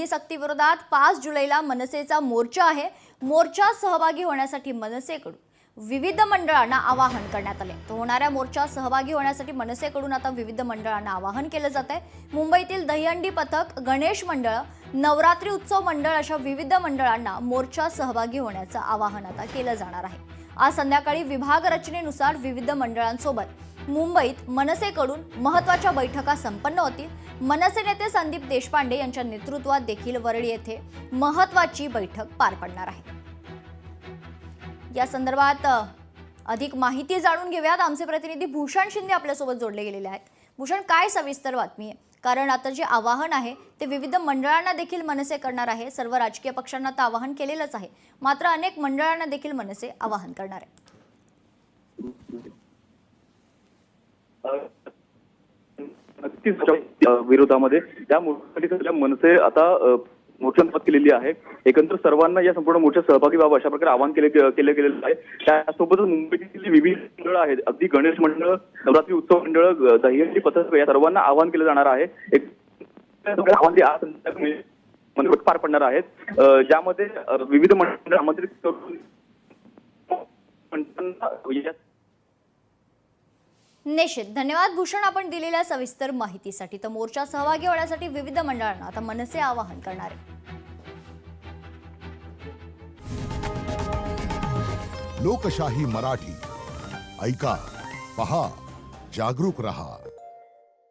बंदी सक्तीविरोधात 5 जुलैला मनसेचा मोर्चा आहे। मोर्चात सहभागी होण्यासाठी मनसेकडून विविध मंडळांना आवाहन करण्यात आले। तो होणाऱ्या मोर्चात सहभागी होण्यासाठी मनसेकडून आता विविध मंडळांना आवाहन केलं जात आहे। मुंबईतील दहीहंडी पथक, गणेश मंडळ, नवरात्री उत्सव मंडळ अशा विविध मंडळांना मोर्चात सहभागी होण्याचं आवाहन आता केलं जाणार आहे। आज संध्याकाळी विभाग रचनेनुसार विविध मंडळांसोबत मुंबईत मनसेकडून महत्त्वाच्या बैठका संपन्न होतील। मनसे नेते संदीप देशपांडे यांच्या नेतृत्वात देखील वरळी येथे महत्त्वाची बैठक पार पडणार आहे। या संदर्भात अधिक माहिती जाणून घेऊयात। आमचे प्रतिनिधी भूषण शिंदे आपल्या सोबत जोडले गेलेले आहेत। भूषण, काय सविस्तर बातमी आहे? कारण आता जे आवाहन आहे ते विविध मंडळांना देखील मनसे करणार आहे। सर्व राजकीय पक्षांना तर आवाहन केलेलंच आहे, मात्र अनेक मंडळांना देखील मनसे आवाहन करणार आहे। विरोधामध्ये त्या मोर्चासाठी मनसे आता मोर्चा सुरुवात केलेली आहे। एकंदर सर्वांना या संपूर्ण मोर्चात सहभागी व्हावं अशा प्रकारे आवाहन केलं गेलेलं आहे। त्यासोबतच मुंबईतील विविध मंडळ आहेत, अगदी गणेश मंडळ, नवरात्री उत्सव मंडळ, दहीहंडी पथक या सर्वांना आवाहन केलं जाणार आहे। आवाहन पार पडणार आहेत, ज्यामध्ये विविध मंडळ आमंत्रित करून निश्चित धन्यवाद भूषण, आपण दिलेल्या सविस्तर माहितीसाठी। तर मोर्चात सहभागी होण्यासाठी विविध मंडळांना आता मनसे आवाहन करणार आहे। लोकशाही मराठी ऐका, पहा, जागरूक रहा।